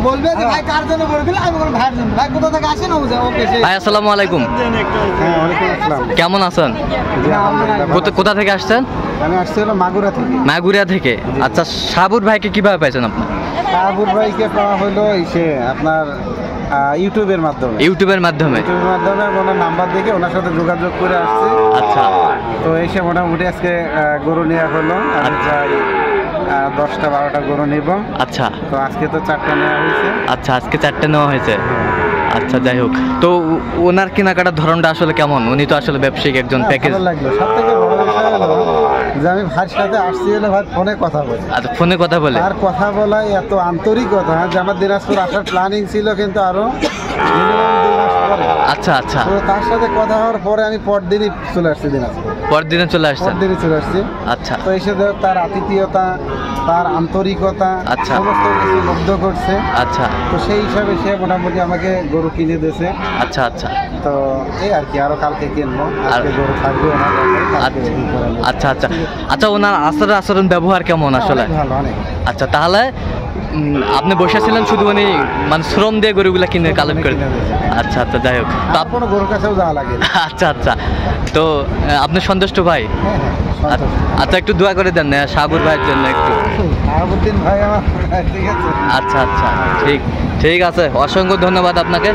বলবে যে ভাই কার জন্য গরু কিনলে, আমি বলবো ভাইয়ের জন্য। ভাই কোথা থেকে আসেন? ওকে ভাই আসসালামু আলাইকুম, কেমন আছেন? কোথা থেকে আসছেন? আমি আসছি হলো মাগুরা থেকে। মাগুরা থেকে। আচ্ছা, সাবুর ভাইকে কিভাবে পাইছেন আপনি? সাবুর ভাইকে পাওয়া হলো আপনার ইউটিউবের মাধ্যমে। ইউটিউবের মাধ্যমে ওনার নাম্বার দেখে ওনার সাথে যোগাযোগ করে আসছে। আচ্ছা, তো এসে মোটামুটি আজকে গরু নেওয়া হলো। আমি প্রায় 10টা-12টা গরু নেব। আচ্ছা, তো আজকে তো 4টা নেওয়া হয়েছে। আচ্ছা, আজকে 4টে নেওয়া হয়েছে। আচ্ছা, যাই হোক, তো ওনার কেনাকাটার ধরনটা আসলে কেমন? উনি তো আসলে ব্যবসায়িক একজন, প্যাকেজ। ভালো লাগলো। সবথেকে বড় বিষয় হলো যে আমি ভাইয়ের সাথে আসছি হলে ভাই ফোনে কথা বলি। আচ্ছা, ফোনে কথা বলে? আর কথা বলায় এত আন্তরিকতা যে আমার দিনাজপুর আসার প্ল্যানিং ছিল, কিন্তু আরো মিনিমাম 2 মাস পরে। আচ্ছা, আচ্ছা। তো তার সাথে কথা হওয়ার পরে আমি পরদিনই চলে আসছি দিনাজপুর। পরদিনে চলে আসছেন? পরদিনই চলে আসছি। আচ্ছা। তো এসে তার আতিথেয়তা, তার আন্তরিকতা, আচ্ছা, সমস্ত কিছু মুগ্ধ করছে। আচ্ছা। তো সেই হিসাবে সে মোটামুটি আমাকে গরু কিনে দিয়েছে। আচ্ছা, আচ্ছা। তো এই আর কি, আরো কালকে কিনবো। আজকে গরু থাকবে না। আচ্ছা, আচ্ছা। আচ্ছা, ওনার আচরণ ব্যবহার কেমন আসলে? ভালো, অনেক। আচ্ছা, তাহলে আপনি বসেছিলেন শুধু মানে শ্রম দিয়ে গরুগুলা কিনে কালেক্ট করে? আচ্ছা, আচ্ছা, যাই হোক। তার কোনো গরুর কাছেও যাওয়া লাগে। আচ্ছা, আচ্ছা। তো আপনি সন্তুষ্ট ভাই? আচ্ছা, একটু দোয়া করে দেন না সাবুর ভাইয়ের জন্য একটু। শাহাবুদ্দিন ভাই আমার, ঠিক আছে। আচ্ছা, আচ্ছা, ঠিক আছে, অসংখ্য ধন্যবাদ আপনাকে।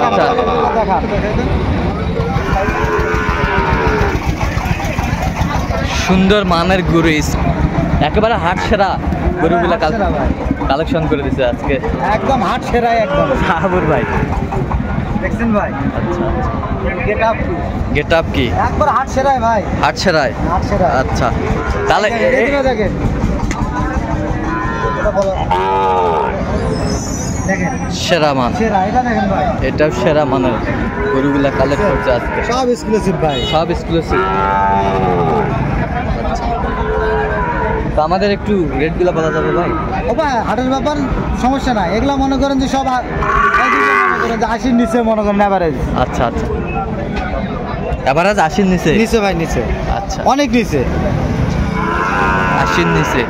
আচ্ছা, সুন্দর মানের গরু, একেবারে হাট সেরা গরুগুলা কালেকশন করে দিচ্ছে আজকে। একদম হাট সেরাই, একদম সাহাবুর ভাই। দেখছেন ভাই? আচ্ছা, গেট আপ কি একবার হাট সেরাই ভাই। হাট সেরাই? আচ্ছা, তাহলে সেরা মান, এটাও সেরা মানের গরুগুলা কালেক্ট করছে আজকে। সব এক্সক্লুসিভ ভাই, সব এক্সক্লুসিভ। তো আমাদের একটু রেটগুলো বলা যাবে ভাই? ও ভাই, হাটের ব্যাপার সমস্যা নাই। এগুলা মনে করেন যে সব 80-র নিচে মনে করেন এভারেজ। আচ্ছা, আচ্ছা, এভারেজ 80-র নিচে? নিচে ভাই, নিচে। আচ্ছা, অনেক নিচে, 80-র নিচে।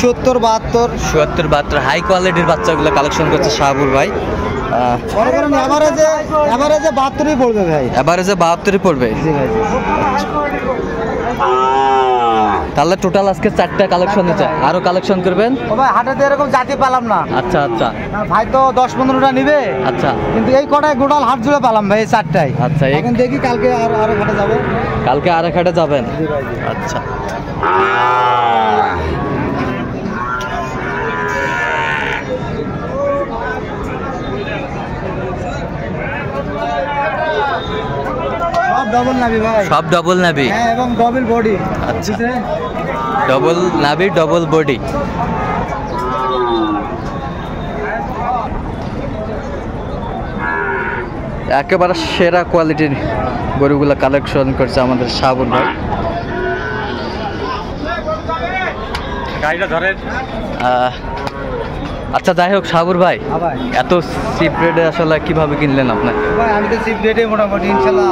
70-72 হাই কোয়ালিটির বাচ্চাগুলো কালেকশন করছে শাহাবুর ভাই। এভারেজে 72ই পড়বে ভাই। এভারেজে 72ই পড়বে? জি ভাই। তাহলে টোটাল আজকে 4টা কালেকশন হচ্ছে, আরো কালেকশন করবেন? ও ভাই, হাটে তো এরকম জাতি পেলাম না। আচ্ছা, আচ্ছা। ভাই তো 10-15টা নিবে। আচ্ছা, কিন্তু এই কটায় গোটাল হাট জুড়ে পেলাম ভাই, এই 4টাই। আচ্ছা, এখন দেখি কালকে আরো হাটে যাবো। কালকে আরেক হাটে যাবেন? আচ্ছা। সব ডাবল নাবি ভাই। সব ডাবল নাবি? হ্যাঁ, এবং ডাবল বডি। আচ্ছা, ডাবল নাবি, ডাবল বডি। একেবারে সেরা কোয়ালিটির গরুগুলা কালেকশন করছে আমাদের শাহাবুর ভাই। আচ্ছা, যাই হোক শাহাবুর ভাই, এত চিপ রেটে আসলে কিভাবে কিনলেন আপনি? ভাই আমি তো চিপ রেটে মোটামুটি ইনশাল্লাহ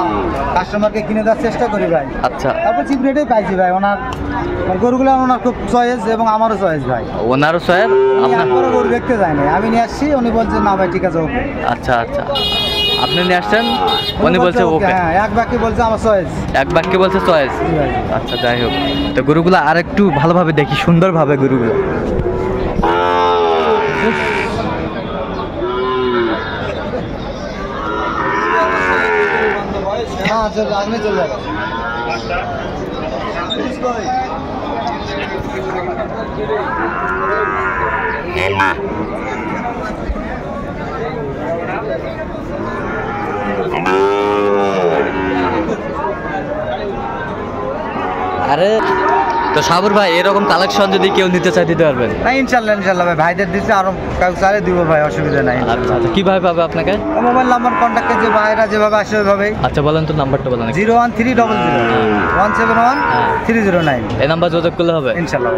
কাস্টমারকে কিনে দেওয়ার চেষ্টা করি ভাই। আচ্ছা, তারপর চিপ রেটেই পাইছি ভাই। ওনার গরুগুলো ওনার খুব চয়েস, এবং আমারও চয়েস ভাই। ওনারও চয়েস? আপনারও গরু দেখতে যায় না, আমি নিয়ে আসছি, উনি বলছেন না ভাই ঠিক আছে ওকে। আচ্ছা, আচ্ছা, আপনি নিয়ে আসছেন, উনি বলছে ওকে? হ্যাঁ, এক বাক্যে বলছে আমার চয়েস। এক বাক্যে বলছে চয়েস? আচ্ছা, যাই হোক, তো গরুগুলো আর একটু ভালোভাবে দেখি, সুন্দরভাবে গরুগুলো। আগে চলে যাবে। আরে তো শাহাবুর ভাই, এরকম কালেকশন যদি কেউ নিতে চায় দিতে পারবেন? না, ইনশাল্লাহ ইনশাল্লাহ ভাই, ভাইদের দিচ্ছে, আরো কাউ চাইলে দিব ভাই, অসুবিধা নাই। আচ্ছা, আচ্ছা, কিভাবে পাবে আপনাকে? মোবাইল নাম্বার, কন্ট্যাক্টে যে ভাইরা যেভাবে আসে ওইভাবে। আচ্ছা, বলেন তো নাম্বারটা বলেন। 01300-171-309 এই নাম্বার যোগাযোগ করলে হবে ইনশাল্লাহ।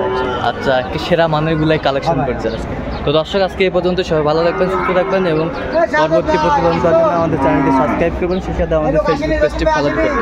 আচ্ছা, কি সেরা মানের গুলাই কালেকশন করছে আজকে। তো দর্শক, আজকে এই পর্যন্ত। সবাই ভালো থাকবেন, সুস্থ থাকবেন, এবং পরবর্তী প্রতিবেদন পাওয়ার জন্য আমাদের চ্যানেলটি সাবস্ক্রাইব করবেন, সেই সাথে আমাদের ফেসবুক পেজটি ফলো করবেন।